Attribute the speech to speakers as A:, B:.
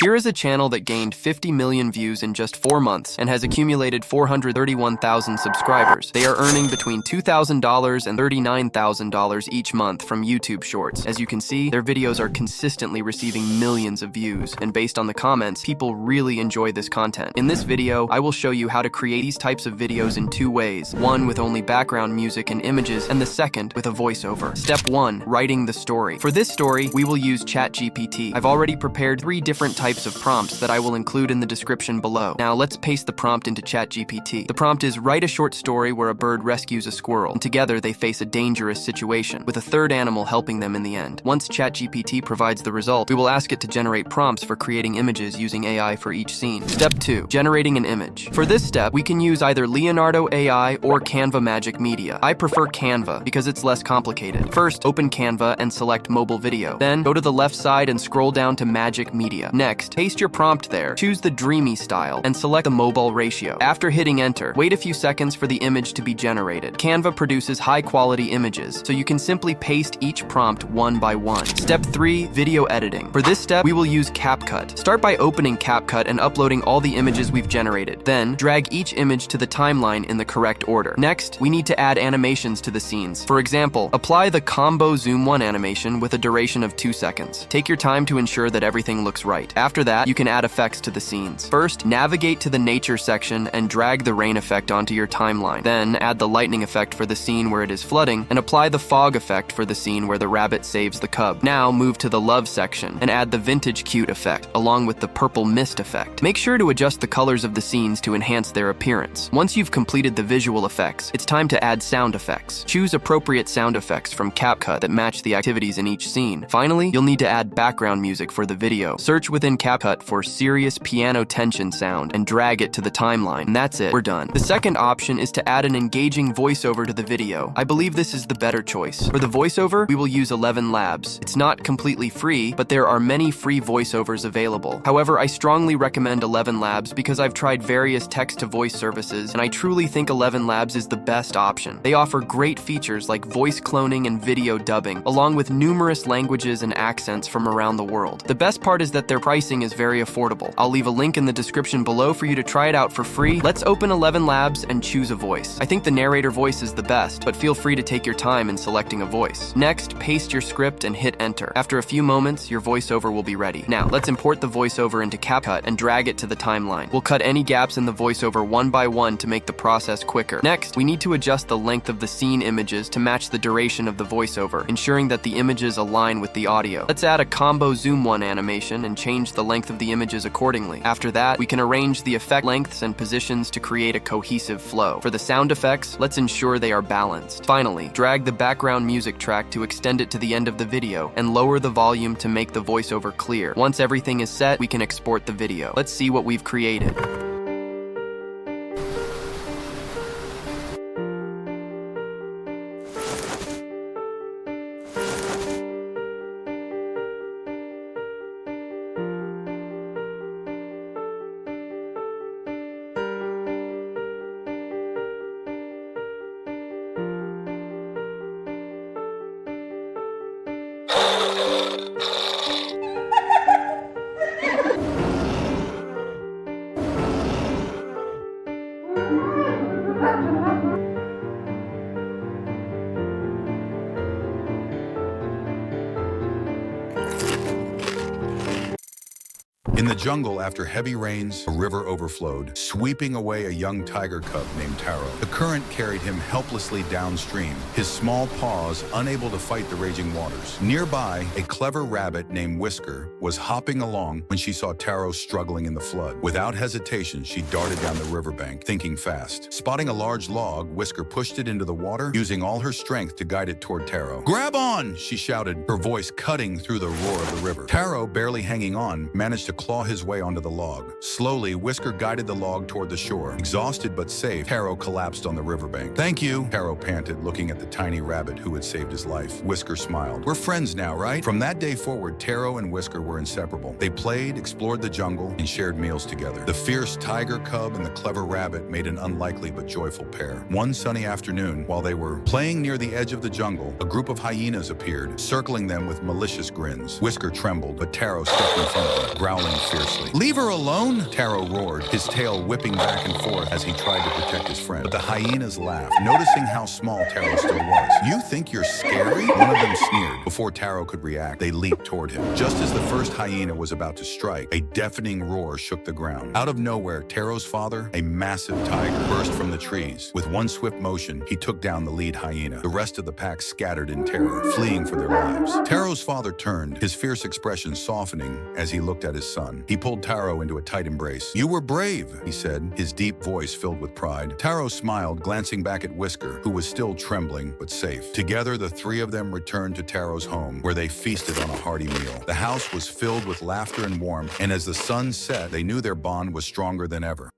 A: Here is a channel that gained 50 million views in just 4 months and has accumulated 431,000 subscribers. They are earning between $2,000 and $39,000 each month from YouTube Shorts. As you can see, their videos are consistently receiving millions of views, and based on the comments, people really enjoy this content. In this video, I will show you how to create these types of videos in 2 ways. One with only background music and images, and the second with a voiceover. Step 1. Writing the story. For this story, we will use ChatGPT. I've already prepared 3 different types of prompts that I will include in the description below. Now let's paste the prompt into ChatGPT. The prompt is: write a short story where a bird rescues a squirrel, and together they face a dangerous situation, with a third animal helping them in the end. Once ChatGPT provides the result, we will ask it to generate prompts for creating images using AI for each scene. Step 2. Generating an image. For this step, we can use either Leonardo AI or Canva Magic Media. I prefer Canva because it's less complicated. First, open Canva and select mobile video. Then, go to the left side and scroll down to Magic Media. Next, paste your prompt there, choose the dreamy style, and select the mobile ratio. After hitting enter, wait a few seconds for the image to be generated. Canva produces high-quality images, so you can simply paste each prompt one by one. Step 3. Video editing. For this step, we will use CapCut. Start by opening CapCut and uploading all the images we've generated. Then, drag each image to the timeline in the correct order. Next, we need to add animations to the scenes. For example, apply the Combo Zoom 1 animation with a duration of 2 seconds. Take your time to ensure that everything looks right. After that, you can add effects to the scenes. First, navigate to the nature section and drag the rain effect onto your timeline. Then, add the lightning effect for the scene where it is flooding, and apply the fog effect for the scene where the rabbit saves the cub. Now, move to the love section and add the vintage cute effect, along with the purple mist effect. Make sure to adjust the colors of the scenes to enhance their appearance. Once you've completed the visual effects, it's time to add sound effects. Choose appropriate sound effects from CapCut that match the activities in each scene. Finally, you'll need to add background music for the video. Search within CapCut for serious piano tension sound and drag it to the timeline. And that's it, we're done. The second option is to add an engaging voiceover to the video. I believe this is the better choice. For the voiceover, we will use ElevenLabs. It's not completely free, but there are many free voiceovers available. However, I strongly recommend ElevenLabs because I've tried various text-to-voice services, and I truly think ElevenLabs is the best option. They offer great features like voice cloning and video dubbing, along with numerous languages and accents from around the world. The best part is that their pricing is very affordable. I'll leave a link in the description below for you to try it out for free. Let's open ElevenLabs and choose a voice. I think the narrator voice is the best, but feel free to take your time in selecting a voice. Next, paste your script and hit enter. After a few moments, your voiceover will be ready. Now, let's import the voiceover into CapCut and drag it to the timeline. We'll cut any gaps in the voiceover one by one to make the process quicker. Next, we need to adjust the length of the scene images to match the duration of the voiceover, ensuring that the images align with the audio. Let's add a Combo Zoom 1 animation and change the length of the images accordingly. After that, we can arrange the effect lengths and positions to create a cohesive flow. For the sound effects, let's ensure they are balanced. Finally, drag the background music track to extend it to the end of the video and lower the volume to make the voiceover clear. Once everything is set, we can export the video. Let's see what we've created.
B: In the jungle, after heavy rains, a river overflowed, sweeping away a young tiger cub named Taro. The current carried him helplessly downstream, his small paws unable to fight the raging waters. Nearby, a clever rabbit named Whisker was hopping along when she saw Taro struggling in the flood. Without hesitation, she darted down the riverbank, thinking fast. Spotting a large log, Whisker pushed it into the water, using all her strength to guide it toward Taro. "Grab on!" she shouted, her voice cutting through the roar of the river. Taro, barely hanging on, managed to claw his way onto the log. Slowly, Whisker guided the log toward the shore. Exhausted but safe, Taro collapsed on the riverbank. "Thank you," Taro panted, looking at the tiny rabbit who had saved his life. Whisker smiled. "We're friends now, right?" From that day forward, Taro and Whisker were inseparable. They played, explored the jungle, and shared meals together. The fierce tiger cub and the clever rabbit made an unlikely but joyful pair. One sunny afternoon, while they were playing near the edge of the jungle, a group of hyenas appeared, circling them with malicious grins. Whisker trembled, but Taro stepped in front of them, growling fiercely. fiercely. "Leave her alone!" Taro roared, his tail whipping back and forth as he tried to protect his friend. But the hyenas laughed, noticing how small Taro still was. "You think you're scary?" One of them sneered. Before Taro could react, they leaped toward him. Just as the first hyena was about to strike, a deafening roar shook the ground. Out of nowhere, Taro's father, a massive tiger, burst from the trees. With one swift motion, he took down the lead hyena. The rest of the pack scattered in terror, fleeing for their lives. Taro's father turned, his fierce expression softening as he looked at his son. He pulled Taro into a tight embrace. "You were brave," he said, his deep voice filled with pride. Taro smiled, glancing back at Whisker, who was still trembling but safe. Together, the three of them returned to Taro's home, where they feasted on a hearty meal. The house was filled with laughter and warmth, and as the sun set, they knew their bond was stronger than ever.